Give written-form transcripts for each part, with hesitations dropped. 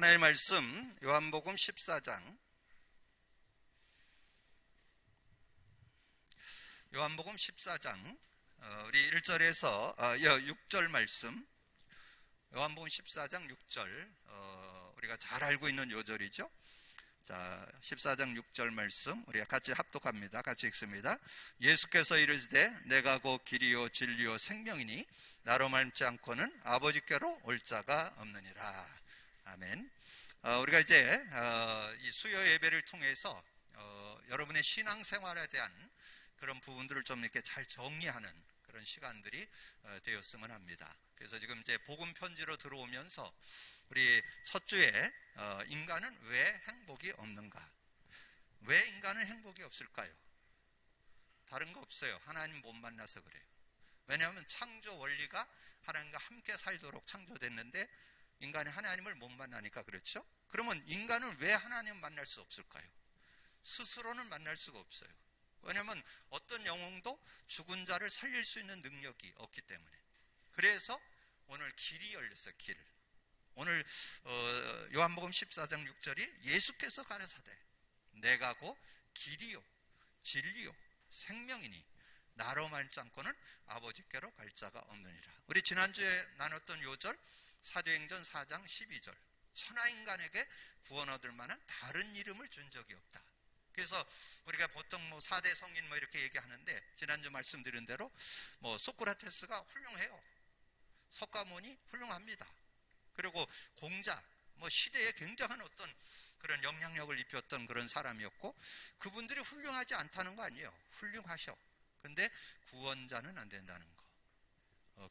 하나님의 말씀 요한복음 14장 우리 1절에서 6절 말씀, 요한복음 14장 6절, 우리가 잘 알고 있는 요절이죠. 자, 14장 6절 말씀 우리가 같이 합독합니다. 같이 읽습니다. 예수께서 이르시되 내가 곧 길이요 진리요 생명이니 나로 말미암지 않고는 아버지께로 올 자가 없느니라. 아멘. 우리가 이제 이 수요 예배를 통해서 여러분의 신앙생활에 대한 그런 부분들을 좀 이렇게 잘 정리하는 그런 시간들이 되었으면 합니다. 그래서 지금 이제 복음 편지로 들어오면서 우리 첫 주에 인간은 왜 행복이 없는가? 왜 인간은 행복이 없을까요? 다른 거 없어요. 하나님 못 만나서 그래요. 왜냐하면 창조 원리가 하나님과 함께 살도록 창조됐는데 인간이 하나님을 못 만나니까 그렇죠? 그러면 인간은 왜 하나님을 만날 수 없을까요? 스스로는 만날 수가 없어요. 왜냐하면 어떤 영혼도 죽은 자를 살릴 수 있는 능력이 없기 때문에. 그래서 오늘 길이 열렸어요. 길을. 오늘 요한복음 14장 6절이 예수께서 가라사대 내가 곧 길이요 진리요 생명이니 나로 말미암지 않고는 아버지께로 갈 자가 없느니라. 우리 지난주에 나눴던 요절 사도행전 4장 12절 천하인간에게 구원 얻을 만한 다른 이름을 준 적이 없다. 그래서 우리가 보통 4대 성인 이렇게 얘기하는데 지난주 말씀드린 대로 소크라테스가 훌륭해요. 석가모니 훌륭합니다. 그리고 공자 시대에 굉장한 어떤 그런 영향력을 입혔던 그런 사람이었고 그분들이 훌륭하지 않다는 거 아니에요. 훌륭하셔. 근데 구원자는 안 된다는 거.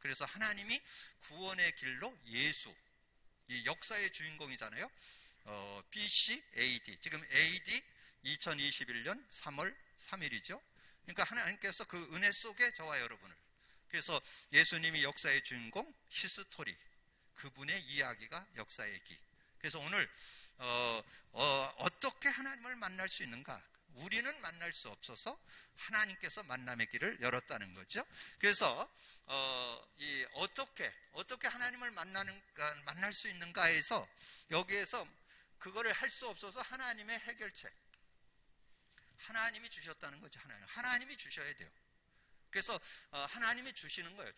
그래서 하나님이 구원의 길로 예수, 이 역사의 주인공이잖아요. BC, AD, 지금 AD 2021년 3월 3일이죠. 그러니까 하나님께서 그 은혜 속에 저와 여러분을, 그래서 예수님이 역사의 주인공, 히스토리, 그분의 이야기가 역사의 얘기. 그래서 오늘 어떻게 하나님을 만날 수 있는가? 우리는 만날 수 없어서 하나님께서 만남의 길을 열었다는 거죠. 그래서 어떻게 하나님을 만날 수 있는가에서 여기에서 그거를 할 수 없어서 하나님의 해결책, 하나님이 주셨다는 거죠. 하나님이 주셔야 돼요. 그래서 하나님이 주시는 거예요.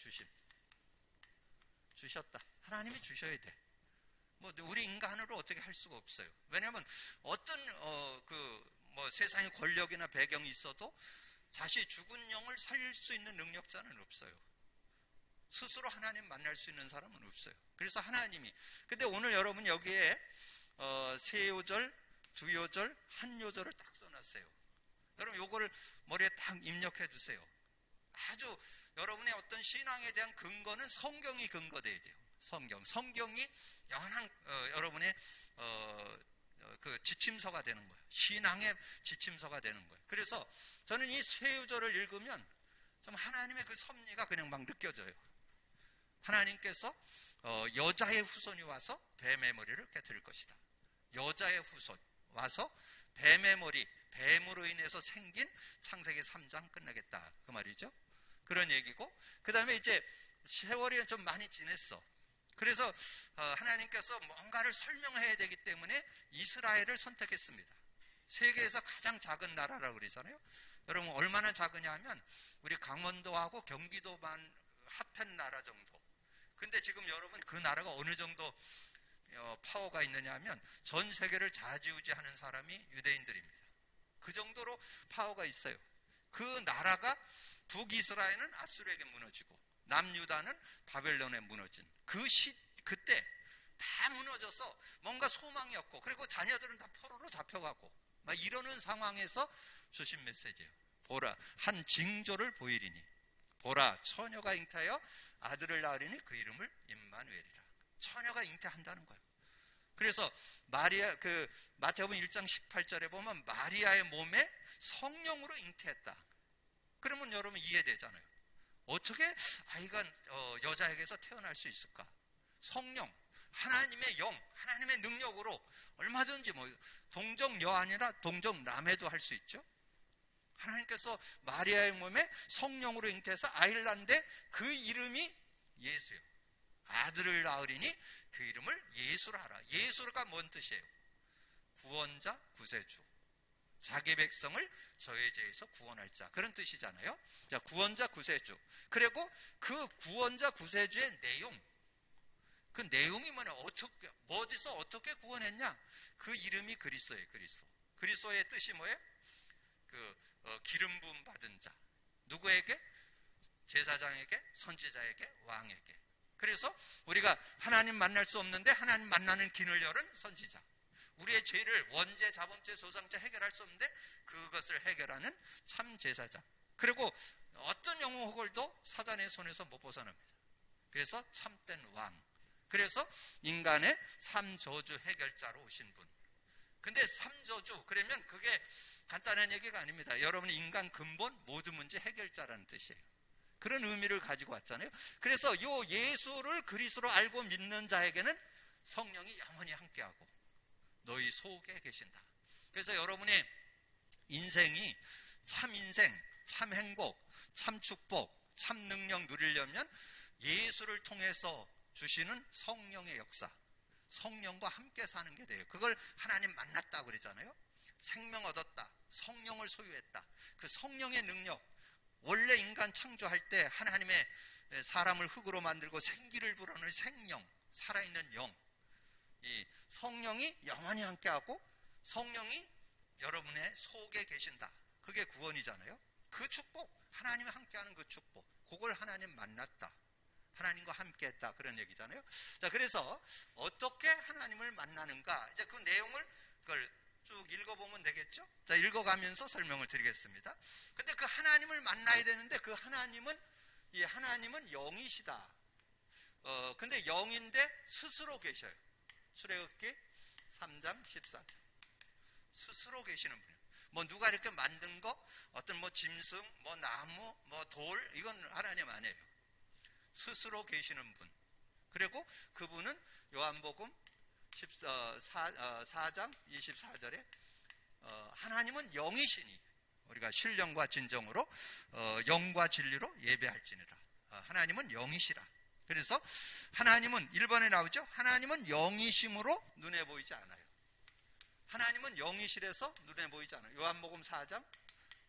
주셨다. 하나님이 주셔야 돼. 우리 인간으로 어떻게 할 수가 없어요. 왜냐하면 어떤 세상에 권력이나 배경이 있어도 자신이 죽은 영을 살릴 수 있는 능력자는 없어요. 스스로 하나님 만날 수 있는 사람은 없어요. 그래서 하나님이, 근데 오늘 여러분 여기에 세 요절, 두 요절, 한 요절을 딱 써놨어요. 여러분 요거를 머리에 딱 입력해 주세요. 아주 여러분의 어떤 신앙에 대한 근거는 성경이 근거돼야 돼요. 성경이 영원한 여러분의 그 지침서가 되는 거예요. 신앙의 지침서가 되는 거예요. 그래서 저는 이 세 요절을 읽으면 좀 하나님의 그 섭리가 그냥 막 느껴져요. 하나님께서 여자의 후손이 와서 뱀의 머리를 깨뜨릴 것이다. 여자의 후손 와서 뱀의 머리, 뱀으로 인해서 생긴 창세기 3장 끝나겠다. 그 말이죠. 그런 얘기고, 그 다음에 이제 세월이 좀 많이 지냈어. 그래서 하나님께서 뭔가를 설명해야 되기 때문에 이스라엘을 선택했습니다. 세계에서 가장 작은 나라라고 그러잖아요. 여러분 얼마나 작으냐 하면 우리 강원도하고 경기도만 합한 나라 정도. 근데 지금 여러분 그 나라가 어느 정도 파워가 있느냐 하면 전 세계를 좌지우지하는 사람이 유대인들입니다. 그 정도로 파워가 있어요. 그 나라가 북이스라엘은 아수르에게 무너지고 남유다는 바벨론에 무너진 그때 다 무너져서 뭔가 소망이 없고, 그리고 자녀들은 다 포로로 잡혀가고 막 이러는 상황에서 주신 메시지예요. 보라, 한 징조를 보이리니 보라, 처녀가 잉태하여 아들을 낳으리니 그 이름을 임마누엘이라. 처녀가 잉태한다는 거예요. 그래서 마리아, 마태복음 1장 18절에 보면 마리아의 몸에 성령으로 잉태했다. 그러면 여러분 이해되잖아요. 어떻게 아이가 여자에게서 태어날 수 있을까? 성령, 하나님의 영, 하나님의 능력으로 얼마든지 동정여 아니라 동정남해도 할 수 있죠. 하나님께서 마리아의 몸에 성령으로 잉태해서 아이를 낳는데 그 이름이 예수예요. 아들을 낳으리니 그 이름을 예수라 하라. 예수가 뭔 뜻이에요? 구원자, 구세주. 자기 백성을 저의 죄에서 구원할 자, 그런 뜻이잖아요. 자, 구원자, 구세주. 그리고 그 구원자, 구세주의 내용, 그 내용이 뭐냐? 어디서 어떻게 구원했냐? 그 이름이 그리스도예요. 그리스도의 뜻이 뭐예요? 기름 부음 받은 자. 누구에게? 제사장에게, 선지자에게, 왕에게. 그래서 우리가 하나님 만날 수 없는데 하나님 만나는 길을 열은 선지자. 우리의 죄를 원죄, 자범죄, 조상죄 해결할 수 없는데 그것을 해결하는 참 제사장. 그리고 어떤 영웅 호걸도 사단의 손에서 못 벗어납니다. 그래서 참된 왕. 그래서 인간의 삼저주 해결자로 오신 분. 근데 삼저주, 그러면 그게 간단한 얘기가 아닙니다. 여러분이 인간 근본 모든 문제 해결자라는 뜻이에요. 그런 의미를 가지고 왔잖아요. 그래서 이 예수를 그리스도로 알고 믿는 자에게는 성령이 영원히 함께하고 너희 속에 계신다. 그래서 여러분의 인생이 참 인생, 참 행복, 참 축복, 참 능력 누리려면 예수를 통해서 주시는 성령의 역사, 성령과 함께 사는 게 돼요. 그걸 하나님 만났다고 그러잖아요. 생명 얻었다, 성령을 소유했다. 그 성령의 능력, 원래 인간 창조할 때 하나님의 사람을 흙으로 만들고 생기를 불어넣는 생령, 살아있는 영, 이 성령이 영원히 함께하고 성령이 여러분의 속에 계신다. 그게 구원이잖아요. 그 축복, 하나님이 함께하는 그 축복, 그걸 하나님 만났다, 하나님과 함께했다, 그런 얘기잖아요. 자, 그래서 어떻게 하나님을 만나는가, 이제 그 내용을 그걸 쭉 읽어보면 되겠죠. 자, 읽어가면서 설명을 드리겠습니다. 근데 그 하나님을 만나야 되는데 그 하나님은 영이시다. 근데 영인데 스스로 계셔요. 출애굽기 3장 14절. 스스로 계시는 분이에요. 뭐 누가 이렇게 만든 거, 어떤 뭐 짐승, 뭐 나무, 뭐 돌, 이건 하나님 아니에요. 스스로 계시는 분. 그리고 그분은 요한복음 4장 24절에 하나님은 영이시니 우리가 신령과 진정으로 영과 진리로 예배할지니라. 하나님은 영이시라. 그래서 하나님은 1번에 나오죠. 하나님은 영이심으로 눈에 보이지 않아요. 하나님은 영이시라서 눈에 보이지 않아요. 요한복음 4장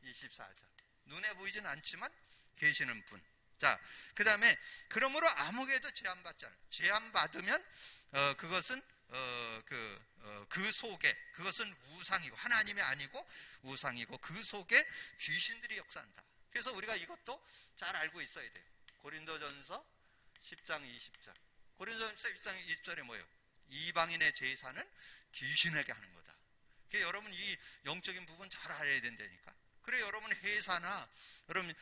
24절. 눈에 보이진 않지만 계시는 분. 자, 그 다음에 그러므로 아무개도 제한받지 않아요. 제한받으면 그것은 그 속에, 그것은 우상이고, 하나님이 아니고 우상이고, 그 속에 귀신들이 역사한다. 그래서 우리가 이것도 잘 알고 있어야 돼요. 고린도전서 10장 20절. 고린도전서 10장 20절에 뭐예요? 이방인의 제사는 귀신에게 하는 거다. 그러니까 여러분 이 영적인 부분 잘 알아야 된다니까. 그래, 여러분 회사나 여러분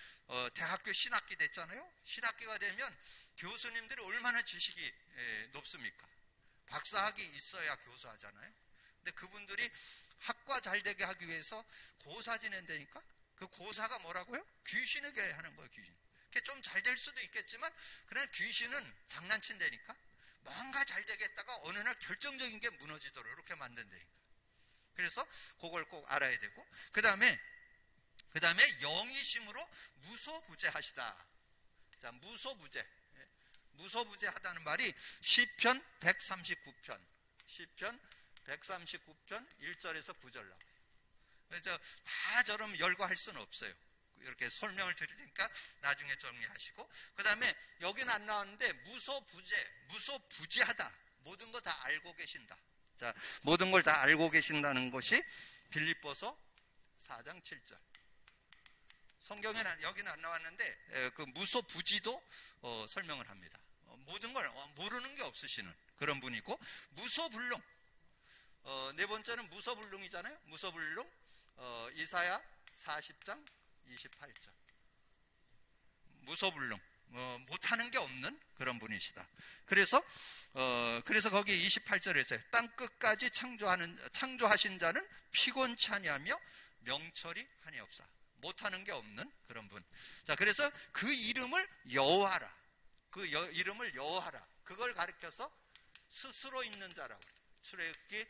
대학교 신학기 됐잖아요. 신학기가 되면 교수님들이 얼마나 지식이 높습니까? 박사학위 있어야 교수하잖아요. 근데 그분들이 학과 잘 되게 하기 위해서 고사 지낸다니까. 그 고사가 뭐라고요? 귀신에게 하는 거예요. 귀신. 좀 잘 될 수도 있겠지만 그러나 귀신은 장난친다니까. 뭔가 잘 되겠다가 어느 날 결정적인 게 무너지도록 이렇게 만든다니까. 그래서 그걸 꼭 알아야 되고, 그 다음에 영이심으로 무소부재하시다. 자, 무소부재하다는 말이 시편 139편 1절에서 9절 나와요. 그래서 다 저럼 열거할 수는 없어요. 이렇게 설명을 드리니까 나중에 정리하시고, 그 다음에 여기는 안 나왔는데 무소부재하다. 모든 거 다 알고 계신다. 자, 모든 걸 다 알고 계신다는 것이 빌립보서 4장 7절. 성경에는 여기는 안 나왔는데 그 무소부지도 설명을 합니다. 모든 걸 모르는 게 없으시는 그런 분이고, 무소불능. 네 번째는 무소불능이잖아요. 무소불능. 이사야 40장 28절. 무소불능. 못하는 게 없는 그런 분이시다. 그래서 거기 28절에서 땅 끝까지 창조하신 자는 피곤치 아니하며 명철이 하니 없사. 못하는 게 없는 그런 분. 자, 그래서 그 이름을 여호와라. 이름을 여호와라. 그걸 가리켜서 스스로 있는 자라고. 출애굽기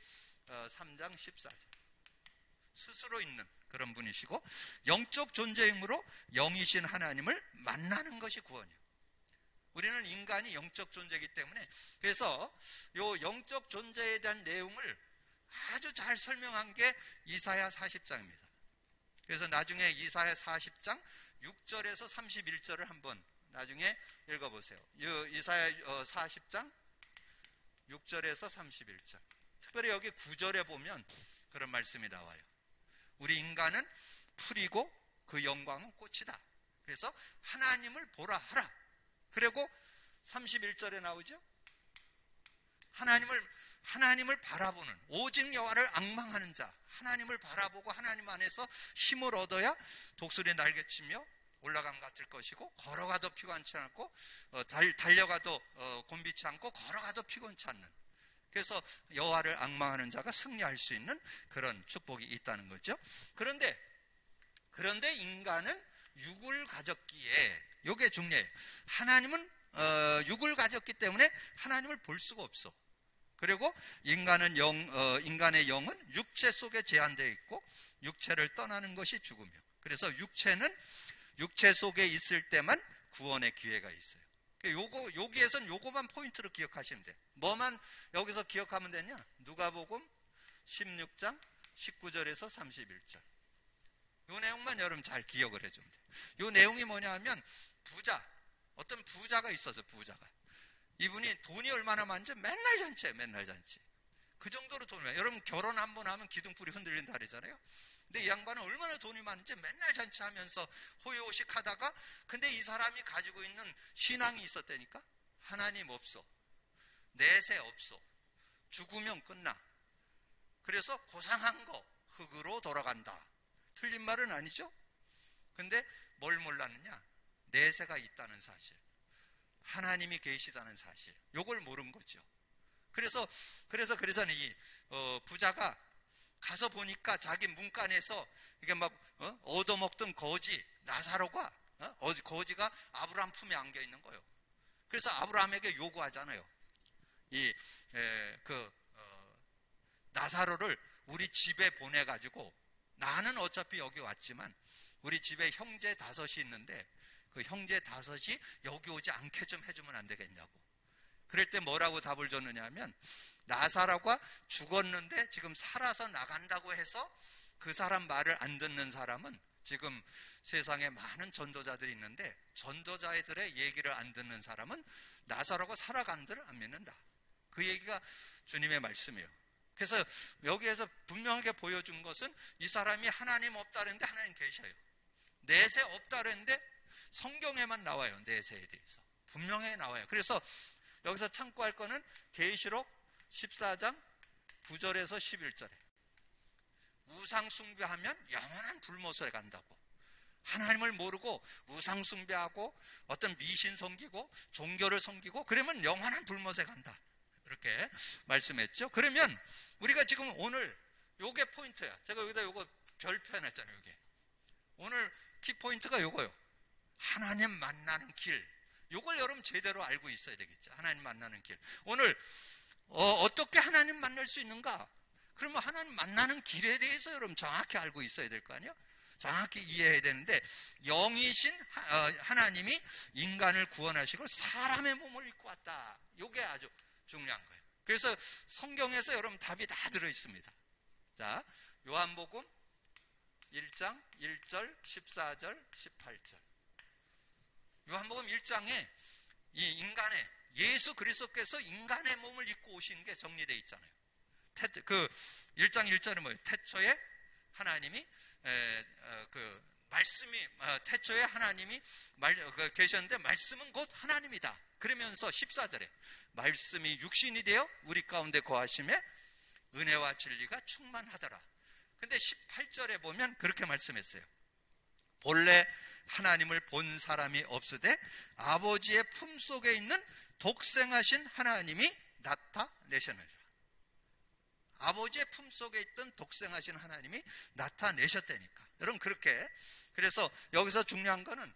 3장 14절. 스스로 있는 그런 분이시고, 영적 존재임으로 영이신 하나님을 만나는 것이 구원이에요. 우리는 인간이 영적 존재이기 때문에, 그래서 요 영적 존재에 대한 내용을 아주 잘 설명한 게 이사야 40장입니다. 그래서 나중에 이사야 40장 6절에서 31절을 한번 나중에 읽어보세요. 이사야 40장 6절에서 31절. 특별히 여기 9절에 보면 그런 말씀이 나와요. 우리 인간은 풀이고 그 영광은 꽃이다. 그래서 하나님을 보라 하라. 그리고 31절에 나오죠. 하나님을 바라보는, 오직 여호와를 앙망하는 자, 하나님을 바라보고 하나님 안에서 힘을 얻어야 독수리 날개치며 올라감 같을 것이고, 걸어가도 피곤치 않고 달려가도 곤비치 않고 걸어가도 피곤치 않는, 그래서 여호와를 앙망하는 자가 승리할 수 있는 그런 축복이 있다는 거죠. 그런데 인간은 육을 가졌기에, 이게 중요해요. 하나님은 육을 가졌기 때문에 하나님을 볼 수가 없어. 그리고 인간의 영은 육체 속에 제한되어 있고, 육체를 떠나는 것이 죽으며, 그래서 육체는 육체 속에 있을 때만 구원의 기회가 있어요. 여기에선 요거만 포인트로 기억하시면 돼요. 뭐만 여기서 기억하면 되냐? 누가복음 16장 19절에서 31절. 요 내용만 여러분 잘 기억을 해주면 돼요. 요 내용이 뭐냐 하면, 어떤 부자가 있어서, 부자가. 이분이 돈이 얼마나 많은지 맨날 잔치예요, 맨날 잔치. 그 정도로 돈이 많아요. 여러분 결혼 한번 하면 기둥불이 흔들린다 그러잖아요. 근데 이 양반은 얼마나 돈이 많은지 맨날 잔치하면서 호요식 하다가, 근데 이 사람이 가지고 있는 신앙이 있었다니까. 하나님 없어, 내세 없어, 죽으면 끝나. 그래서 고상한 거 흙으로 돌아간다. 틀린 말은 아니죠. 근데 뭘 몰랐느냐? 내세가 있다는 사실, 하나님이 계시다는 사실, 요걸 모른 거죠. 그래서 이 부자가 가서 보니까 자기 문간에서 이게 막 얻어먹던 거지 나사로가, 거지가 아브라함 품에 안겨 있는 거예요. 그래서 아브라함에게 요구하잖아요. 나사로를 우리 집에 보내가지고, 나는 어차피 여기 왔지만 우리 집에 형제 5이 있는데 그 형제 5이 여기 오지 않게 좀 해주면 안 되겠냐고. 그럴 때 뭐라고 답을 줬느냐 하면, 나사로가 죽었는데 지금 살아서 나간다고 해서 그 사람 말을 안 듣는 사람은, 지금 세상에 많은 전도자들이 있는데 전도자들의 얘기를 안 듣는 사람은 나사로가 살아간들을 안 믿는다. 그 얘기가 주님의 말씀이에요. 그래서 여기에서 분명하게 보여준 것은, 이 사람이 하나님 없다 그랬는데 하나님 계셔요. 내세 없다 그랬는데 성경에만 나와요. 내세에 대해서 분명히 나와요. 그래서 여기서 참고할 거는 계시록 14장 9절에서 11절에 우상 숭배하면 영원한 불못에 간다고. 하나님을 모르고 우상 숭배하고 어떤 미신 섬기고 종교를 섬기고 그러면 영원한 불못에 간다, 이렇게 말씀했죠. 그러면 우리가 지금 오늘 요게 포인트야. 제가 여기다 요거 별표 해놨잖아요. 요게 오늘 키포인트가 요거요. 하나님 만나는 길. 요걸 여러분 제대로 알고 있어야 되겠죠. 하나님 만나는 길. 오늘 어떻게 하나님 만날 수 있는가? 그러면 하나님 만나는 길에 대해서 여러분 정확히 알고 있어야 될 거 아니에요? 정확히 이해해야 되는데, 영이신 하나님이 인간을 구원하시고 사람의 몸을 입고 왔다. 요게 아주 중요한 거예요. 그래서 성경에서 여러분 답이 다 들어있습니다. 자, 요한복음 1장 1절 14절 18절. 요한복음 1장에 이 인간의, 예수 그리스도께서 인간의 몸을 입고 오신 게 정리되어 있잖아요. 그 1장 1절은 뭐예요? 태초에 하나님이 말씀이, 태초에 하나님이 계셨는데 말씀은 곧 하나님이다. 그러면서 14절에 말씀이 육신이 되어 우리 가운데 거하심에 은혜와 진리가 충만하더라. 근데 18절에 보면 그렇게 말씀했어요. 본래 하나님을 본 사람이 없으되 아버지의 품속에 있는 독생하신 하나님이 나타내셨느니라. 아버지의 품속에 있던 독생하신 하나님이 나타내셨다니까. 여러분 그렇게, 그래서 여기서 중요한 거는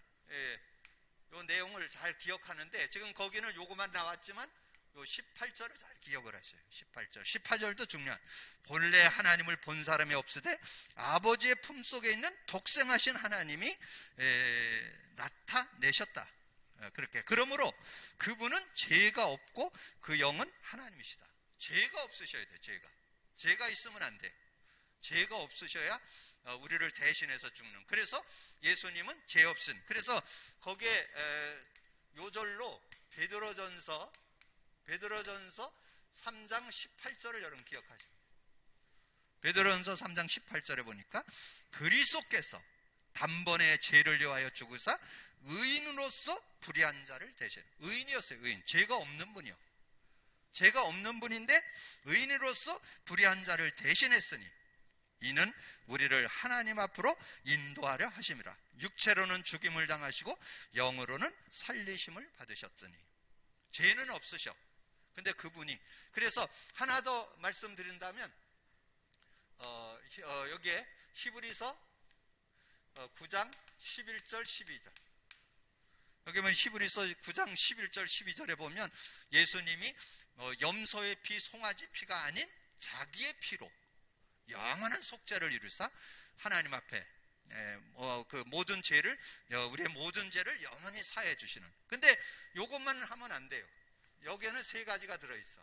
요 내용을 잘 기억하는데, 지금 거기는 요거만 나왔지만 요 18절을 잘 기억을 하셔요. 18절도 중요한, 본래 하나님을 본 사람이 없으되 아버지의 품속에 있는 독생하신 하나님이 나타내셨다. 그렇게. 그러므로 그분은 죄가 없고 그 영은 하나님이시다. 죄가 없으셔야 돼. 죄가 있으면 안 돼. 죄가 없으셔야 우리를 대신해서 죽는. 그래서 예수님은 죄 없은. 그래서 거기에 요절로 베드로전서 3장 18절을 여러분 기억하시죠. 베드로전서 3장 18절에 보니까 그리스도께서 단번에 죄를 위하여 죽으사 의인으로서 불의한 자를 대신. 의인이었어요. 의인. 죄가 없는 분이요. 죄가 없는 분인데 의인으로서 불의한 자를 대신했으니 이는 우리를 하나님 앞으로 인도하려 하심이라. 육체로는 죽임을 당하시고 영으로는 살리심을 받으셨으니. 죄는 없으셔. 근데 그분이. 그래서 하나 더 말씀드린다면 여기에 히브리서 9장 11절 12절. 여기 보면 히브리서 9장 11절 12절에 보면 예수님이 염소의 피, 송아지 피가 아닌 자기의 피로 영원한 속죄를 이루사 하나님 앞에 그 모든 죄를, 우리의 모든 죄를 영원히 사해 주시는. 근데 요것만 하면 안 돼요. 여기에는 세 가지가 들어있어.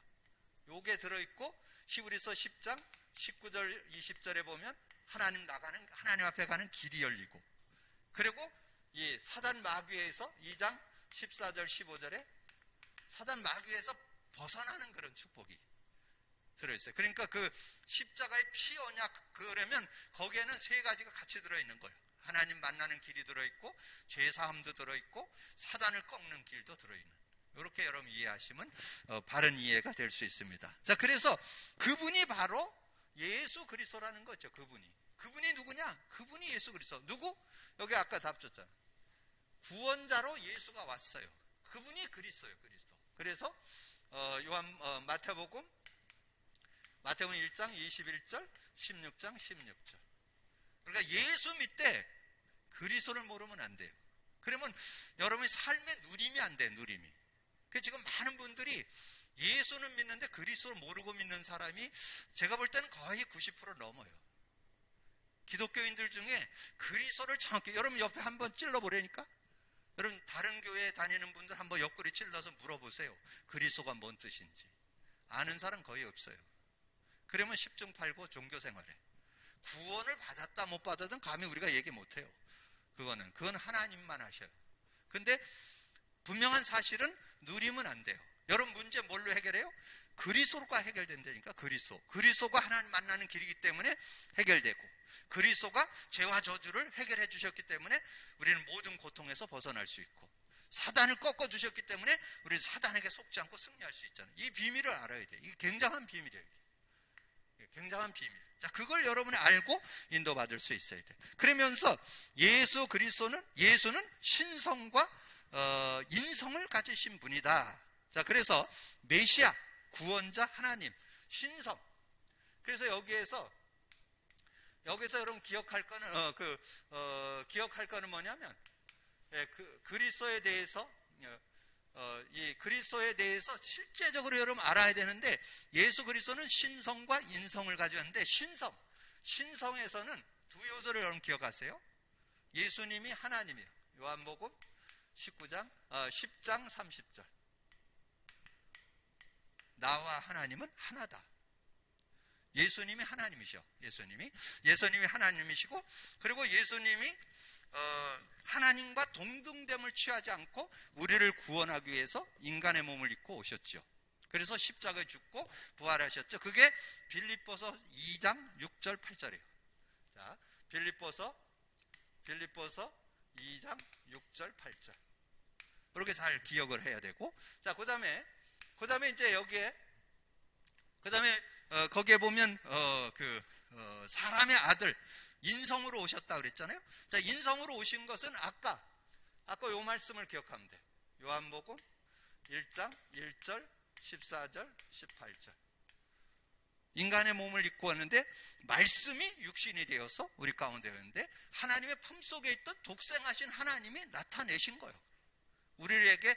요게 들어있고 히브리서 10장 19절 20절에 보면 하나님 앞에 가는 길이 열리고, 그리고 이 사단 마귀에서 2장 14절 15절에 사단 마귀에서 벗어나는 그런 축복이 들어있어요. 그러니까 그 십자가의 피 언약, 그러면 거기에는 세 가지가 같이 들어있는 거예요. 하나님 만나는 길이 들어있고 죄사함도 들어있고 사단을 꺾는 길도 들어있는. 이렇게 여러분 이해하시면 바른 이해가 될 수 있습니다. 자, 그래서 그분이 바로 예수 그리스도라는 거죠. 그분이 누구냐? 그분이 예수 그리스도. 누구? 여기 아까 답 줬잖아요. 구원자로 예수가 왔어요. 그분이 그리스도예요. 그리스도. 그래서 마태복음 1장 21절 16장 16절. 그러니까 예수 믿되 그리스도를 모르면 안 돼요. 그러면 여러분의 삶에 누림이 안 돼. 누림이. 그 지금 많은 분들이 예수는 믿는데 그리스도를 모르고 믿는 사람이 제가 볼 때는 거의 90% 넘어요. 기독교인들 중에 그리스도를 정확히, 여러분 옆에 한번 찔러보라니까. 여러분 다른 교회에 다니는 분들 한번 옆구리 찔러서 물어보세요. 그리스도가 뭔 뜻인지. 아는 사람 거의 없어요. 그러면 10중 8구 종교생활에 구원을 받았다 못 받았든 감히 우리가 얘기 못해요. 그건 하나님만 하셔요. 근데 분명한 사실은 누리면 안 돼요. 여러분 문제 뭘로 해결해요? 그리스도가 해결된다니까. 그리스도가 하나님 만나는 길이기 때문에 해결되고, 그리스도가 죄와 저주를 해결해 주셨기 때문에 우리는 모든 고통에서 벗어날 수 있고, 사단을 꺾어 주셨기 때문에 우리는 사단에게 속지 않고 승리할 수 있잖아요. 이 비밀을 알아야 돼. 이게 굉장한 비밀이에요. 굉장한 비밀. 자, 그걸 여러분이 알고 인도받을 수 있어야 돼. 그러면서 예수는 신성과 인성을 가지신 분이다. 자, 그래서 메시아, 구원자, 하나님, 신성. 그래서 여기서 여러분 기억할 거는 뭐냐면, 그리스도에 대해서 이 그리스도에 대해서 실제적으로 여러분 알아야 되는데, 예수 그리스도는 신성과 인성을 가졌는데, 신성에서는 두 요소를 여러분 기억하세요. 예수님이 하나님이에요. 요한복음 10장 30절. 나와 하나님은 하나다. 예수님이 하나님이셔. 예수님이 하나님이시고, 그리고 예수님이 하나님과 동등됨을 취하지 않고 우리를 구원하기 위해서 인간의 몸을 입고 오셨죠. 그래서 십자가에 죽고 부활하셨죠. 그게 빌립보서 2장 6절 8절이에요. 자, 빌립보서 2장 6절 8절. 이렇게 잘 기억을 해야 되고, 자, 그다음에 이제 거기에 보면 사람의 아들 인성으로 오셨다 그랬잖아요. 자, 인성으로 오신 것은 아까 요 말씀을 기억하면 돼. 요한복음 1장 1절 14절 18절. 인간의 몸을 입고 왔는데 말씀이 육신이 되어서 우리 가운데 있는데, 하나님의 품속에 있던 독생하신 하나님이 나타내신 거예요. 우리에게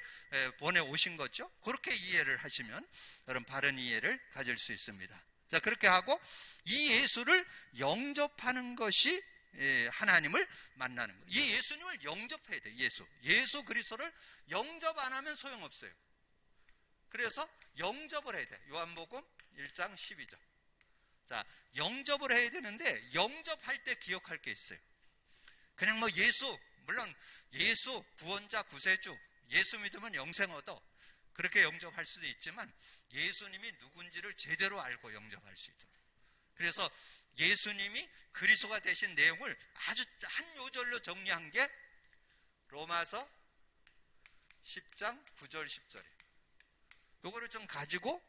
보내오신 거죠. 그렇게 이해를 하시면 여러분 바른 이해를 가질 수 있습니다. 자, 그렇게 하고 이 예수를 영접하는 것이 하나님을 만나는 거예요. 이 예수님을 영접해야 돼요. 예수 그리스도를 영접 안 하면 소용없어요. 그래서 영접을 해야 돼요. 요한복음 1장 12절. 자, 영접을 해야 되는데 영접할 때 기억할 게 있어요. 그냥 뭐 물론 예수 구원자 구세주, 예수 믿으면 영생 얻어, 그렇게 영접할 수도 있지만 예수님이 누군지를 제대로 알고 영접할 수 있도록. 그래서 예수님이 그리스도가 되신 내용을 아주 한 요절로 정리한 게 로마서 10장 9절 10절이에요. 요거를 좀 가지고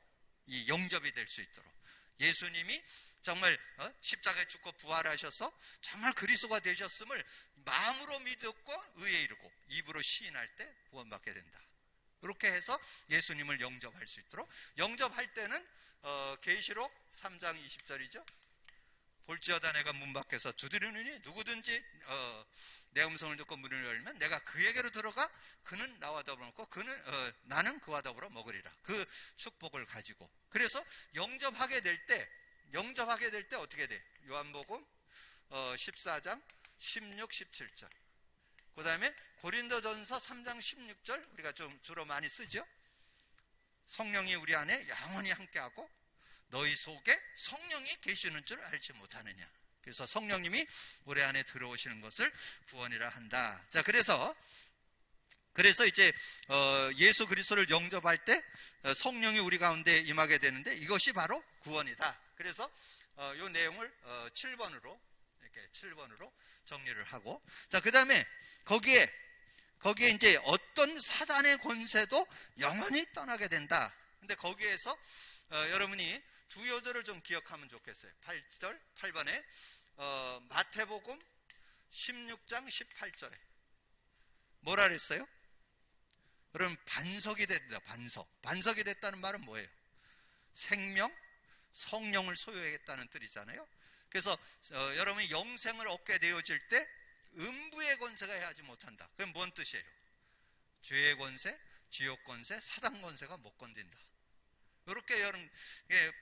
이 영접이 될 수 있도록 예수님이 정말 십자가에 죽고 부활하셔서 정말 그리스도가 되셨음을 마음으로 믿고 의에 이르고 입으로 시인할 때 구원받게 된다. 이렇게 해서 예수님을 영접할 수 있도록. 영접할 때는 계시록 3장 20절이죠. 볼지어다 내가 문 밖에서 두드리느니 누구든지 내 음성을 듣고 문을 열면 내가 그에게로 들어가 그는 나와 더불어 먹고 나는 그와 더불어 먹으리라. 그 축복을 가지고. 그래서 영접하게 될 때 어떻게 돼? 요한복음 14장 16, 17절. 그 다음에 고린도전서 3장 16절 우리가 좀 주로 많이 쓰죠. 성령이 우리 안에 영원히 함께하고 너희 속에 성령이 계시는 줄 알지 못하느냐. 그래서 성령님이 우리 안에 들어오시는 것을 구원이라 한다. 자, 그래서 이제 예수 그리스도를 영접할 때 성령이 우리 가운데 임하게 되는데 이것이 바로 구원이다. 그래서 이 내용을 7번으로 이렇게 7번으로 정리를 하고, 자, 그 다음에 거기에 이제 어떤 사단의 권세도 영원히 떠나게 된다. 근데 거기에서 여러분이 두 요절을 좀 기억하면 좋겠어요. 8번에 마태복음 16장 18절에 뭐라 그랬어요? 여러분, 반석이 됐다. 반석이 됐다는 말은 뭐예요? 생명, 성령을 소유하겠다는 뜻이잖아요. 그래서 여러분이 영생을 얻게 되어질 때 음부의 권세가 해하지 못한다. 그럼 뭔 뜻이에요? 죄의 권세, 지옥 권세, 사단 권세가 못 건든다. 이렇게 여러분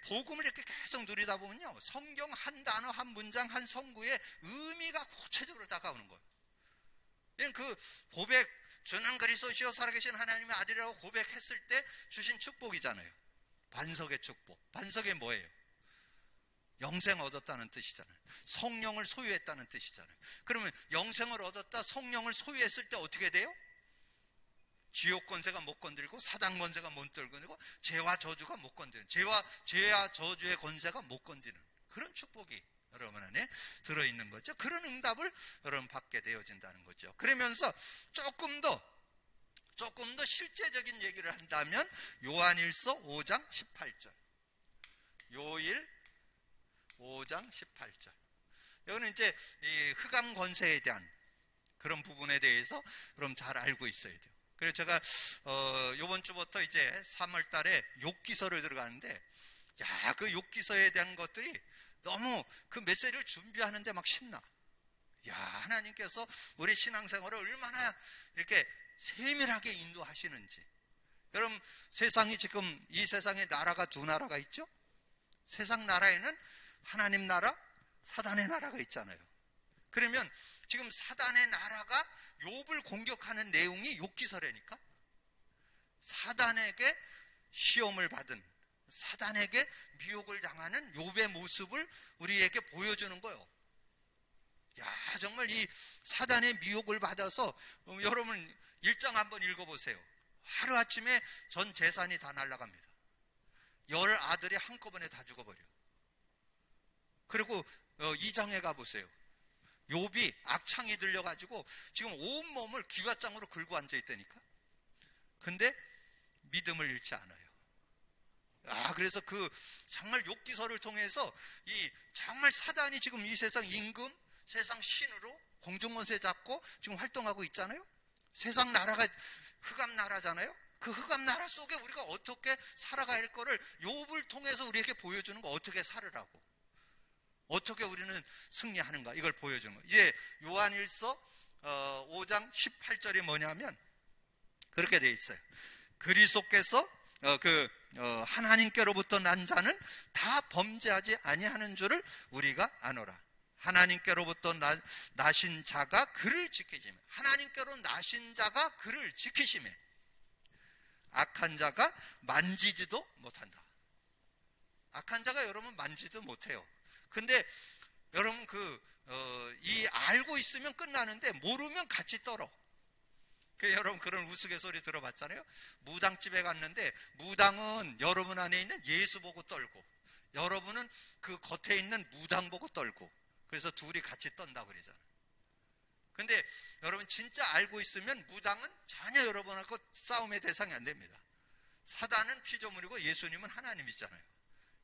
복음을 이렇게 계속 누리다 보면요, 성경 한 단어, 한 문장, 한 성구의 의미가 구체적으로 다가오는 거예요. 그 고백, 주는 그리스도시요 살아계신 하나님의 아들이라고 고백했을 때 주신 축복이잖아요. 반석의 축복. 반석이 뭐예요? 영생 얻었다는 뜻이잖아요. 성령을 소유했다는 뜻이잖아요. 그러면 영생을 얻었다, 성령을 소유했을 때 어떻게 돼요? 지옥 권세가 못 건들고 사단 권세가 못 건들고 죄와 저주가 못 건드는, 죄와 저주의 권세가 못 건드는 그런 축복이 여러분 안에 들어있는 거죠. 그런 응답을 여러분 받게 되어진다는 거죠. 그러면서 조금 더 실제적인 얘기를 한다면 요한일서 5장 18절. 요일 5장 18절. 여기는 이제 이 흑암 권세에 대한 그런 부분에 대해서 그럼 잘 알고 있어야 돼요. 그래서 제가 이번 주부터 이제 3월 달에 욥기서를 들어가는데, 야, 그 욥기서에 대한 것들이 너무 그 메시지를 준비하는데 막 신나. 야, 하나님께서 우리 신앙생활을 얼마나 이렇게 세밀하게 인도하시는지. 여러분, 세상이 지금 이 세상에 나라가 두 나라가 있죠? 세상 나라에는 하나님 나라, 사단의 나라가 있잖아요. 그러면 지금 사단의 나라가 욥을 공격하는 내용이 욥기서라니까. 사단에게 시험을 받은, 사단에게 미혹을 당하는 욥의 모습을 우리에게 보여주는 거예요. 야, 정말 이 사단의 미혹을 받아서 여러분 1장 한번 읽어보세요. 하루아침에 전 재산이 다 날아갑니다. 10 아들이 한꺼번에 다 죽어버려. 그리고 2장에 가보세요. 욥이 악창이 들려가지고 지금 온몸을 기관장으로 긁고 앉아있다니까. 근데 믿음을 잃지 않아요. 그래서 그 정말 욥기서를 통해서 이 정말 사단이 지금 이 세상 임금, 세상 신으로 공중권세 잡고 지금 활동하고 있잖아요. 세상 나라가 흑암 나라잖아요. 그 흑암 나라 속에 우리가 어떻게 살아가야 할 거를 욥을 통해서 우리에게 보여주는 거, 어떻게 살으라고, 어떻게 우리는 승리하는가, 이걸 보여주는 거예요. 이제 요한일서 5장 18절이 뭐냐면 그렇게 되어 있어요. 그리스도께서 하나님께로부터 난 자는 다 범죄하지 아니하는 줄을 우리가 아노라. 하나님께로부터 나신 자가 그를 지키시며, 하나님께로 나신 자가 그를 지키시며 악한 자가 만지지도 못한다. 악한 자가 여러분 만지도 못해요. 근데 여러분 이 알고 있으면 끝나는데 모르면 같이 떨어. 여러분 그런 우스갯소리 들어봤잖아요. 무당집에 갔는데 무당은 여러분 안에 있는 예수 보고 떨고, 여러분은 그 겉에 있는 무당 보고 떨고, 그래서 둘이 같이 떤다고 그러잖아요. 근데 여러분 진짜 알고 있으면 무당은 전혀 여러분하고 싸움의 대상이 안 됩니다. 사단은 피조물이고 예수님은 하나님이잖아요.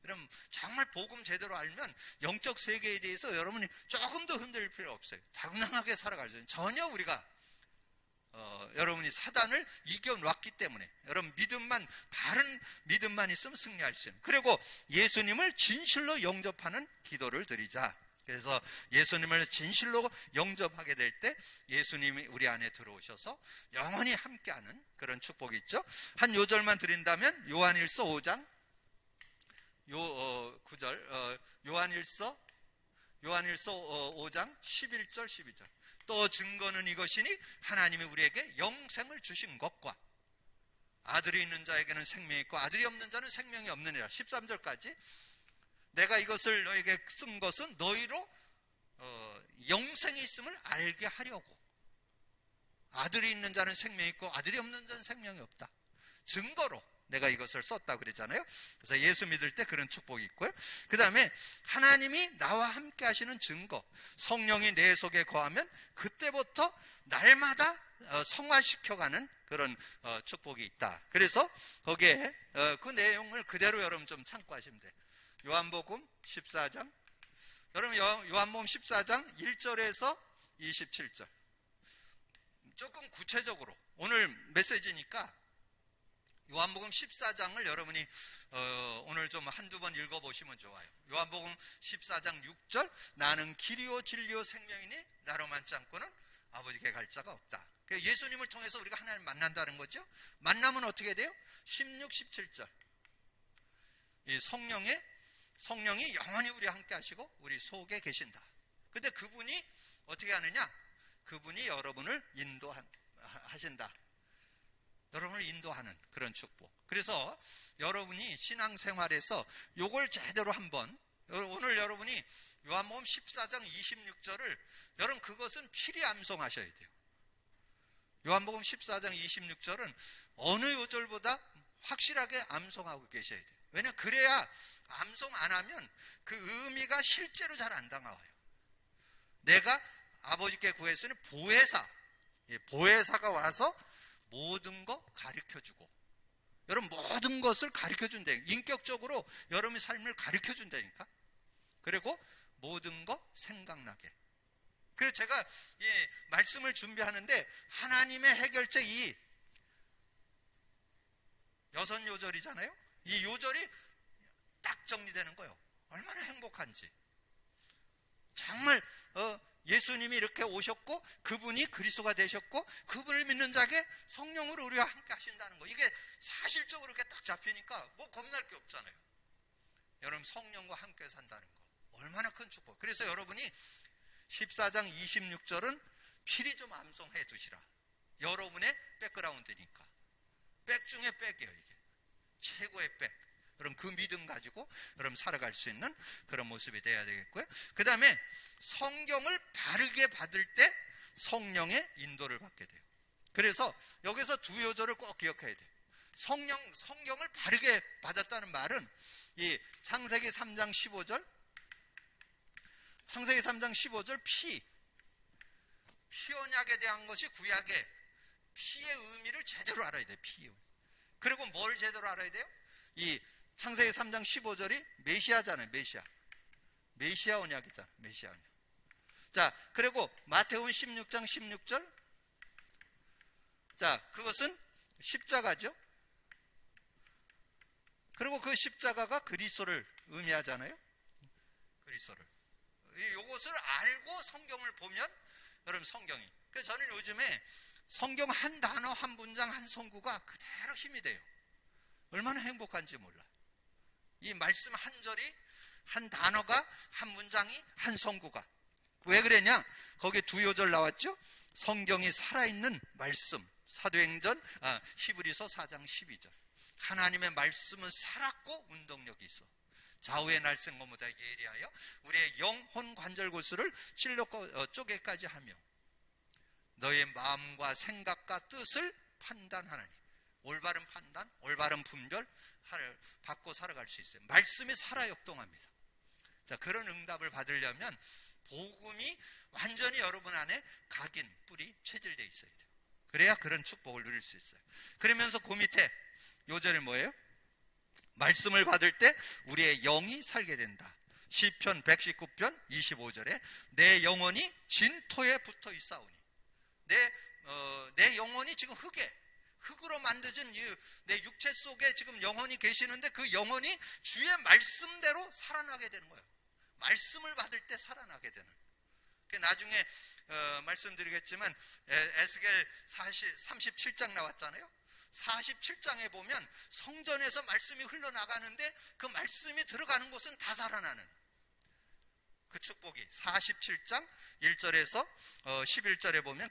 여러분 정말 복음 제대로 알면 영적 세계에 대해서 여러분이 조금도 흔들릴 필요 없어요. 당당하게 살아가죠. 전혀 우리가 여러분이 사단을 이겨놨기 때문에 여러분 믿음만, 바른 믿음만 있으면 승리할 수 있는, 그리고 예수님을 진실로 영접하는 기도를 드리자. 그래서 예수님을 진실로 영접하게 될 때 예수님이 우리 안에 들어오셔서 영원히 함께하는 그런 축복이 있죠. 한 요절만 드린다면 요한일서 5장 9절, 요한일서 5장 11절 12절. 또 증거는 이것이니 하나님이 우리에게 영생을 주신 것과 아들이 있는 자에게는 생명이 있고 아들이 없는 자는 생명이 없느니라. 13절까지. 내가 이것을 너에게 쓴 것은 너희로 영생이 있음을 알게 하려고. 아들이 있는 자는 생명이 있고 아들이 없는 자는 생명이 없다. 증거로 내가 이것을 썼다 그랬잖아요. 그래서 예수 믿을 때 그런 축복이 있고요. 그 다음에 하나님이 나와 함께 하시는 증거, 성령이 내 속에 거하면 그때부터 날마다 성화시켜가는 그런 축복이 있다. 그래서 거기에 그 내용을 그대로 여러분 좀 참고하시면 돼요. 요한복음 14장, 여러분 요한복음 14장 1절에서 27절. 조금 구체적으로 오늘 메시지니까 요한복음 14장을 여러분이 오늘 좀 한두 번 읽어보시면 좋아요. 요한복음 14장 6절, 나는 길이요 진리요 생명이니 나로 만지 않고는 아버지께 갈 자가 없다. 예수님을 통해서 우리가 하나님 만난다는 거죠. 만나면 어떻게 돼요? 16, 17절. 이 성령이 영원히 우리와 함께 하시고 우리 속에 계신다. 근데 그분이 어떻게 하느냐? 그분이 여러분을 인도하신다. 여러분을 인도하는 그런 축복. 그래서 여러분이 신앙생활에서 요걸 제대로 한번, 오늘 여러분이 요한복음 14장 26절을 여러분 그것은 필히 암송하셔야 돼요. 요한복음 14장 26절은 어느 요절보다 확실하게 암송하고 계셔야 돼요. 왜냐하면 그래야 암송 안 하면 그 의미가 실제로 잘 안 다가와요. 내가 아버지께 구했으니 보혜사가 와서 모든 거 가르쳐주고, 여러분 모든 것을 가르쳐준다. 인격적으로 여러분의 삶을 가르쳐준다니까. 그리고 모든 거 생각나게. 그래서 제가 이 말씀을 준비하는데 하나님의 해결책 이 6요절이잖아요. 이 요절이 딱 정리되는 거예요. 얼마나 행복한지. 정말 예수님이 이렇게 오셨고 그분이 그리스도가 되셨고 그분을 믿는 자에게 성령으로 우리와 함께 하신다는 거, 이게 사실적으로 이렇게 딱 잡히니까 뭐 겁날 게 없잖아요. 여러분 성령과 함께 산다는 거 얼마나 큰 축복. 그래서 여러분이 14장 26절은 필히 좀 암송해 두시라. 여러분의 백그라운드니까. 백 중에 백이에요. 이게 최고의 백. 여러분 그 믿음 가지고 여러분 살아갈 수 있는 그런 모습이 돼야 되겠고요. 그 다음에 성경을 바르게 받을 때 성령의 인도를 받게 돼요. 그래서 여기서 두 요절을 꼭 기억해야 돼요. 성경을 바르게 받았다는 말은 이 창세기 3장 15절, 창세기 3장 15절 피 언약에 대한 것이 구약의 피의 의미를 제대로 알아야 돼요. 피. 그리고 뭘 제대로 알아야 돼요? 이 창세기 3장 15절이 메시아잖아요. 메시아 언약이잖아요. 메시아 언약. 자, 그리고 마태복음 16장 16절. 자, 그것은 십자가죠. 그리고 그 십자가가 그리스도를 의미하잖아요. 그리스도를. 이것을 알고 성경을 보면 여러분 성경이. 그래서 저는 요즘에 성경 한 단어, 한 문장, 한 성구가 그대로 힘이 돼요. 얼마나 행복한지 몰라. 이 말씀 한 절이, 한 단어가, 한 문장이, 한 성구가 왜 그랬냐? 거기에 두 요절 나왔죠? 성경이 살아있는 말씀. 히브리서 4장 12절. 하나님의 말씀은 살았고 운동력이 있어. 좌우의 날쌘고무다 예리하여 우리의 영혼 관절고수를 찔러 쪼개까지 하며 너의 마음과 생각과 뜻을 판단하나니. 올바른 판단, 올바른 분별 받고 살아갈 수 있어요. 말씀이 살아 역동합니다. 자, 그런 응답을 받으려면 복음이 완전히 여러분 안에 각인, 뿌리, 체질되어 있어야 돼요. 그래야 그런 축복을 누릴 수 있어요. 그러면서 그 밑에 요절이 뭐예요? 말씀을 받을 때 우리의 영이 살게 된다. 시편 119편 25절에 내 영혼이 진토에 붙어 있사오니. 내 영혼이 지금 흙으로 만드진 내 육체 속에 지금 영혼이 계시는데 그 영혼이 주의 말씀대로 살아나게 되는 거예요. 말씀을 받을 때 살아나게 되는. 나중에 말씀드리겠지만 에스겔 37장 나왔잖아요. 47장에 보면 성전에서 말씀이 흘러나가는데 그 말씀이 들어가는 곳은 다 살아나는 그 축복이 47장 1절에서 11절에 보면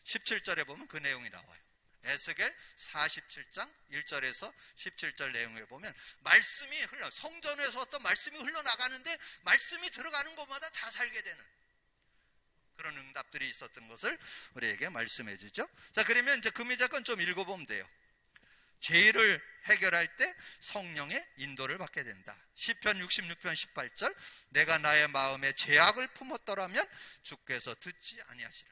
17절에 보면 그 내용이 나와요. 에스겔 47장 1절에서 17절 내용에 보면 말씀이 성전에서 어떤 말씀이 흘러나가는데 말씀이 들어가는 곳마다 다 살게 되는 그런 응답들이 있었던 것을 우리에게 말씀해 주죠. 자, 그러면 이제 그 밑에 건 좀 읽어보면 돼요. 죄를 해결할 때 성령의 인도를 받게 된다. 시편 66편 18절 내가 나의 마음에 죄악을 품었더라면 주께서 듣지 아니하시라.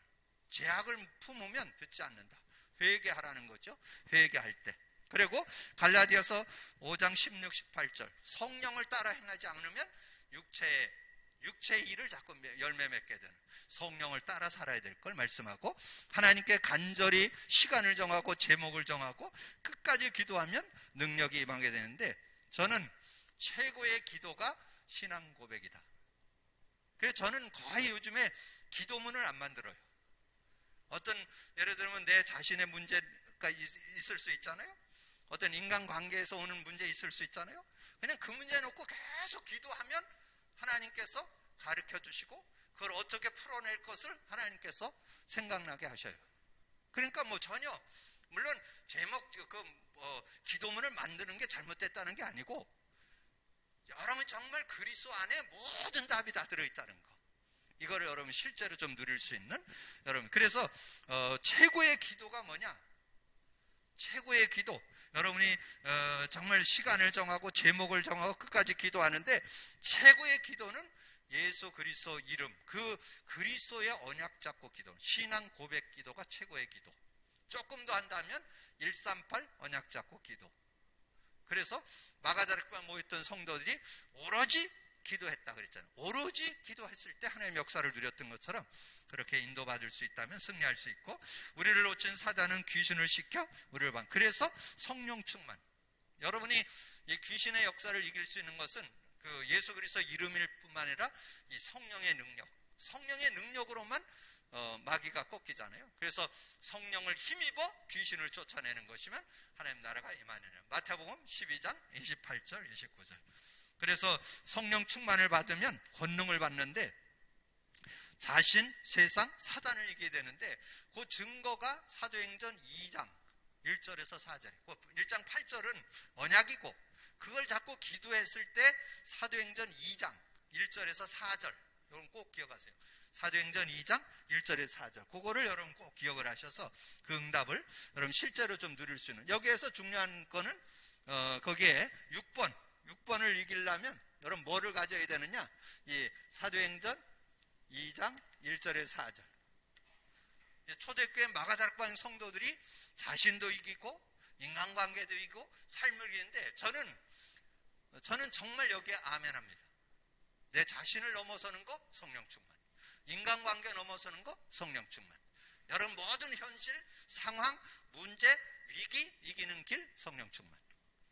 죄악을 품으면 듣지 않는다. 회개하라는 거죠. 회개할 때. 그리고 갈라디아서 5장 16, 18절 성령을 따라 행하지 않으면 육체의 일을 자꾸 열매 맺게 되는 성령을 따라 살아야 될 걸 말씀하고 하나님께 간절히 시간을 정하고 제목을 정하고 끝까지 기도하면 능력이 임하게 되는데 저는 최고의 기도가 신앙 고백이다. 그래서 저는 거의 요즘에 기도문을 안 만들어요. 예를 들면 내 자신의 문제가 있을 수 있잖아요. 어떤 인간관계에서 오는 문제 있을 수 있잖아요. 그냥 그 문제 놓고 계속 기도하면 하나님께서 가르쳐 주시고 그걸 어떻게 풀어낼 것을 하나님께서 생각나게 하셔요. 그러니까 전혀 물론 제목 기도문을 만드는 게 잘못됐다는 게 아니고 여러분 정말 그리스도 안에 모든 답이 다 들어있다는 거. 이거를 여러분 실제로 좀 누릴 수 있는 여러분. 그래서 최고의 기도가 뭐냐? 최고의 기도. 여러분이 정말 시간을 정하고 제목을 정하고 끝까지 기도하는데 최고의 기도는 예수 그리스도 이름, 그 그리스도의 언약 잡고 기도, 신앙 고백 기도가 최고의 기도. 조금 더 한다면 138 언약 잡고 기도. 그래서 마가다락방에 모였던 성도들이 오로지 기도했다 그랬잖아요. 오로지 기도했을 때 하나님의 역사를 누렸던 것처럼 그렇게 인도받을 수 있다면 승리할 수 있고 우리를 놓친 사단은 귀신을 시켜 우리를 그래서 성령 충만. 여러분이 이 귀신의 역사를 이길 수 있는 것은 그 예수 그리스도 이름일 뿐만 아니라 이 성령의 능력으로만 마귀가 꺾이잖아요. 그래서 성령을 힘입어 귀신을 쫓아내는 것이면 하나님 나라가 임하느냐. 마태복음 12장 28절 29절. 그래서 성령 충만을 받으면 권능을 받는데 자신, 세상, 사단을 이기게 되는데 그 증거가 사도행전 2장 1절에서 4절. 1장 8절은 언약이고 그걸 자꾸 기도했을 때 사도행전 2장 1절에서 4절. 여러분 꼭 기억하세요. 사도행전 2장 1절에서 4절. 그거를 여러분 꼭 기억을 하셔서 그 응답을 여러분 실제로 좀 누릴 수 있는. 여기에서 중요한 거는 거기에 6번을 이기려면 여러분 뭐를 가져야 되느냐? 이 사도행전 2장 1절에서 4절. 초대교회 마가다락방 성도들이 자신도 이기고 인간관계도 이기고 삶을 이기는데 저는 정말 여기에 아멘합니다. 내 자신을 넘어서는 거 성령 충만. 인간관계 넘어서는 거 성령 충만. 여러분 모든 현실, 상황, 문제, 위기 이기는 길 성령 충만.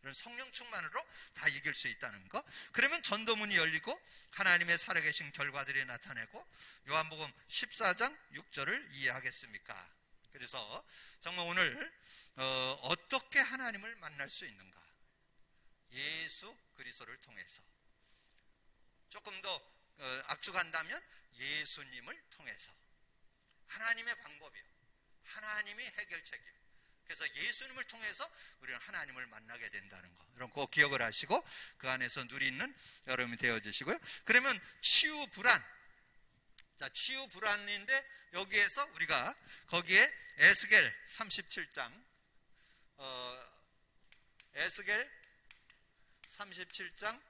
이런 성령 충만으로 다 이길 수 있다는 거. 그러면 전도문이 열리고 하나님의 살아계신 결과들이 나타내고 요한복음 14장 6절을 이해하겠습니까? 그래서 정말 오늘 어떻게 하나님을 만날 수 있는가? 예수 그리스도를 통해서. 조금 더 압축한다면 예수님을 통해서. 하나님의 방법이요. 하나님이 해결책이요. 그래서 예수님을 통해서 우리는 하나님을 만나게 된다는 거. 여러분 꼭 기억을 하시고 그 안에서 누리는 여러분이 되어주시고요. 그러면 치유 불안. 자, 치유 불안인데 여기에서 우리가 거기에 에스겔 37장 에스겔 37장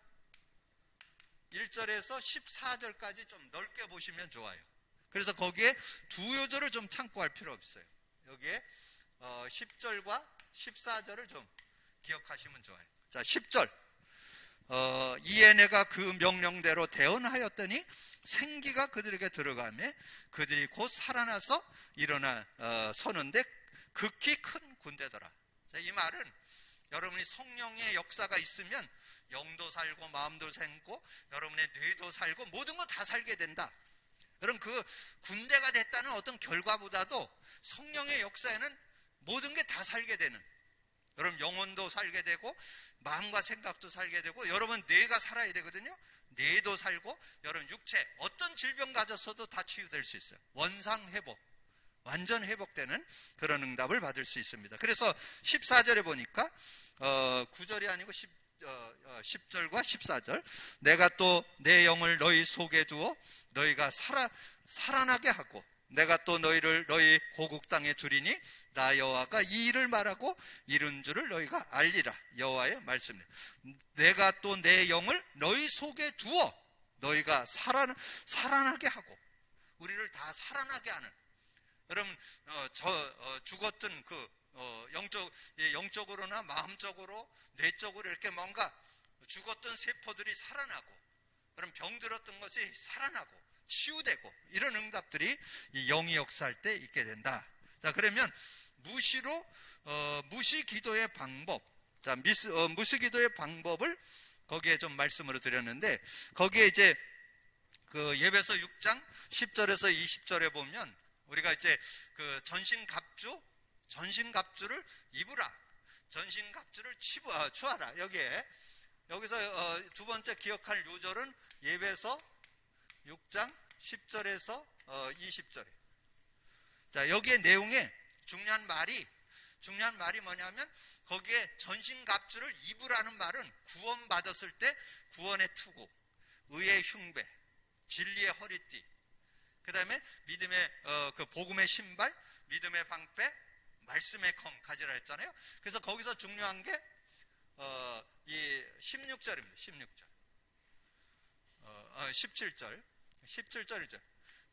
1절에서 14절까지 좀 넓게 보시면 좋아요. 그래서 거기에 두 요절을 좀 참고할 필요 없어요. 여기에 10절과 14절을 좀 기억하시면 좋아요. 자, 10절. 이에 내가 그 명령대로 대언하였더니 생기가 그들에게 들어가며 그들이 곧 살아나서 일어나 서는데 극히 큰 군대더라. 자, 이 말은 여러분이 성령의 역사가 있으면 영도 살고 마음도 살고 여러분의 뇌도 살고 모든 거 다 살게 된다. 여러분 그 군대가 됐다는 어떤 결과보다도 성령의 역사에는 모든 게 다 살게 되는, 여러분 영혼도 살게 되고 마음과 생각도 살게 되고 여러분 뇌가 살아야 되거든요. 뇌도 살고 여러분 육체 어떤 질병 가졌어도 다 치유될 수 있어요. 원상 회복, 완전 회복되는 그런 응답을 받을 수 있습니다. 그래서 14절에 보니까 9절이 아니고 10절과 14절. 내가 또 내 영을 너희 속에 두어 너희가 살아나게 하고 내가 또 너희를 너희 고국 땅에 두리니 나 여호와가 이 일을 말하고 이룬 줄을 너희가 알리라. 여호와의 말씀이에요. 내가 또 내 영을 너희 속에 두어 너희가 살아나게 하고 우리를 다 살아나게 하는. 여러분 죽었던 영적으로나 마음적으로 뇌적으로 이렇게 뭔가 죽었던 세포들이 살아나고 그럼 병들었던 것이 살아나고 치유되고 이런 응답들이 이 영이 역사할 때 있게 된다. 자, 그러면 무시 기도의 방법. 자, 무시 기도의 방법을 거기에 좀 말씀으로 드렸는데 거기에 이제 그 예배서 6장 10절에서 20절에 보면 우리가 이제 그 전신갑주를 입으라. 전신갑주를 취하라. 여기서 두 번째 기억할 요절은 예배서 6장 10절에서 20절에. 자, 여기에 내용에 중요한 말이 뭐냐면 거기에 전신갑주를 입으라는 말은 구원받았을 때 구원의 투구, 의의 흉배, 진리의 허리띠, 그 다음에 믿음의 그 복음의 신발, 믿음의 방패, 말씀의 검 가지라 했잖아요. 그래서 거기서 중요한 게 이 16절입니다. 16절. 17절이죠.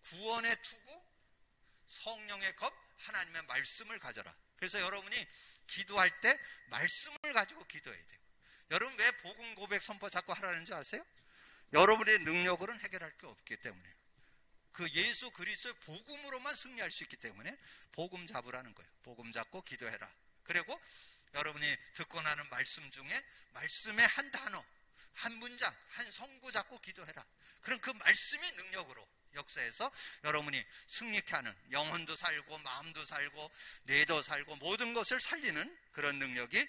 구원의 투구, 성령의 검, 하나님의 말씀을 가져라. 그래서 여러분이 기도할 때 말씀을 가지고 기도해야 돼요. 여러분 왜 복음 고백 선포 자꾸 하라는 줄 아세요? 여러분의 능력으로는 해결할 게 없기 때문에. 그 예수 그리스도의 복음으로만 승리할 수 있기 때문에 복음 잡으라는 거예요. 복음 잡고 기도해라. 그리고 여러분이 듣고 나는 말씀 중에 말씀의 한 단어, 한 문장, 한 성구 잡고 기도해라. 그럼 그 말씀이 능력으로 역사에서 여러분이 승리케 하는, 영혼도 살고 마음도 살고 뇌도 살고 모든 것을 살리는 그런 능력이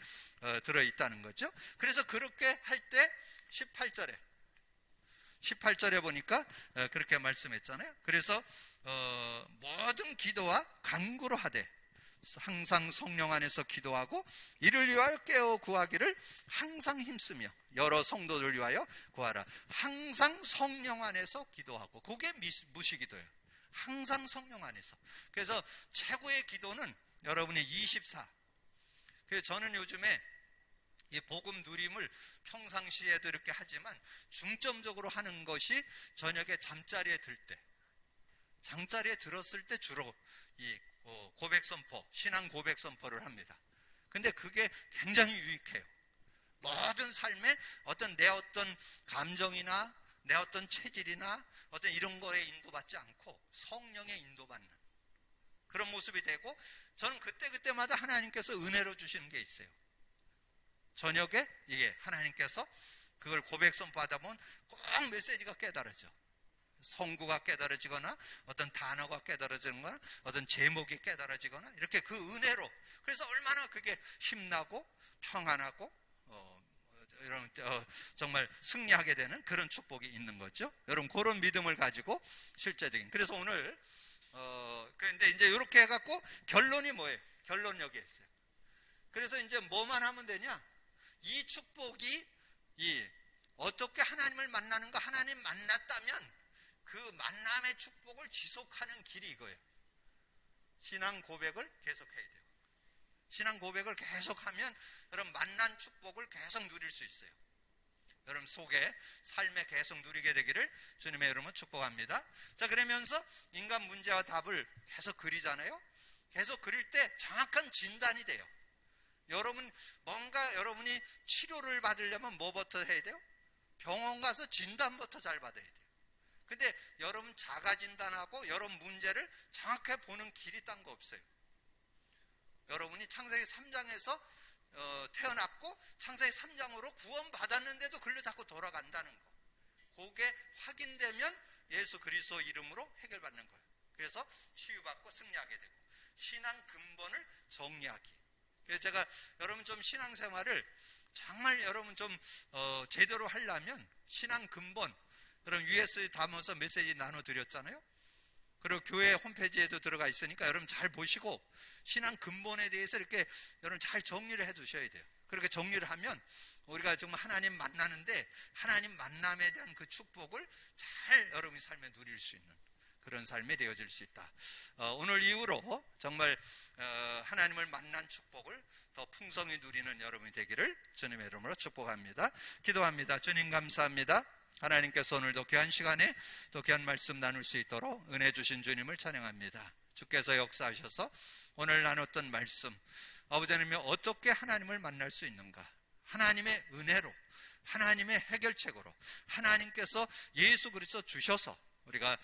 들어있다는 거죠. 그래서 그렇게 할 때 18절에 보니까 그렇게 말씀했잖아요. 그래서 모든 기도와 간구로 하되 항상 성령 안에서 기도하고 이를 위하여 깨어 구하기를 항상 힘쓰며 여러 성도들 위하여 구하라. 항상 성령 안에서 기도하고 그게 무시기도예요. 항상 성령 안에서. 그래서 최고의 기도는 여러분의 24. 그래서 저는 요즘에 이 복음 누림을 평상시에도 이렇게 하지만 중점적으로 하는 것이 저녁에 잠자리에 들 때, 잠자리에 들었을 때 주로 이 고백 선포, 신앙 고백 선포를 합니다. 근데 그게 굉장히 유익해요. 모든 삶에 내 어떤 감정이나 내 어떤 체질이나 어떤 이런 거에 인도받지 않고 성령의 인도받는 그런 모습이 되고, 저는 그때마다 하나님께서 은혜로 주시는 게 있어요. 저녁에 하나님께서 그걸 고백 선포하다 보면 꼭 메시지가 깨달아져. 성구가 깨달아지거나 어떤 단어가 깨달아지거나 어떤 제목이 깨달아지거나 이렇게 그 은혜로. 그래서 얼마나 그게 힘나고 평안하고 정말 승리하게 되는 그런 축복이 있는 거죠. 여러분 그런 믿음을 가지고 실제적인. 그래서 오늘 근데 이제 이렇게 해갖고 결론이 뭐예요? 결론 여기에 있어요. 그래서 이제 뭐만 하면 되냐? 이 축복이 어떻게 하나님을 만나는가? 하나님 만났다면 그 만남의 축복을 지속하는 길이 이거예요. 신앙 고백을 계속해야 돼요. 신앙 고백을 계속하면 여러분 만난 축복을 계속 누릴 수 있어요. 여러분 속에 삶에 계속 누리게 되기를 주님의 이름으로 축복합니다. 자, 그러면서 인간 문제와 답을 계속 그리잖아요. 계속 그릴 때 정확한 진단이 돼요. 여러분 뭔가 여러분이 치료를 받으려면 뭐부터 해야 돼요? 병원 가서 진단부터 잘 받아야 돼요. 근데 여러분 자가 진단하고 여러분 문제를 정확하게 보는 길이 딴 거 없어요. 여러분이 창세기 3장에서 태어났고 창세기 3장으로 구원받았는데도 글로 자꾸 돌아간다는 거. 그게 확인되면 예수 그리스도 이름으로 해결받는 거예요. 그래서 치유받고 승리하게 되고 신앙 근본을 정리하기. 그래서 제가 여러분 좀 신앙생활을 정말 여러분 좀 제대로 하려면 신앙 근본, 여러분 US에 담아서 메시지 나눠드렸잖아요. 그리고 교회 홈페이지에도 들어가 있으니까 여러분 잘 보시고 신앙 근본에 대해서 이렇게 여러분 잘 정리를 해 두셔야 돼요. 그렇게 정리를 하면 우리가 정말 하나님 만나는데 하나님 만남에 대한 그 축복을 잘 여러분의 삶에 누릴 수 있는 그런 삶이 되어질 수 있다. 오늘 이후로 정말 하나님을 만난 축복을 더 풍성히 누리는 여러분이 되기를 주님의 이름으로 축복합니다. 기도합니다. 주님 감사합니다. 하나님께서 오늘도 귀한 시간에 또 귀한 말씀 나눌 수 있도록 은혜 주신 주님을 찬양합니다. 주께서 역사하셔서 오늘 나눴던 말씀, 아버지 하나님이 어떻게 하나님을 만날 수 있는가? 하나님의 은혜로, 하나님의 해결책으로 하나님께서 예수 그리스도 주셔서 우리가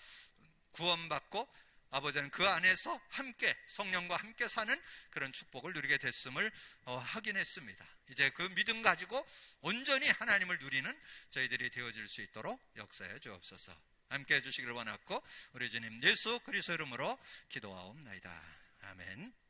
구원받고 아버지는 그 안에서 함께 성령과 함께 사는 그런 축복을 누리게 됐음을 확인했습니다. 이제 그 믿음 가지고 온전히 하나님을 누리는 저희들이 되어질 수 있도록 역사해 주옵소서. 함께 해주시기를 원하고 우리 주님 예수 그리스도 이름으로 기도하옵나이다. 아멘.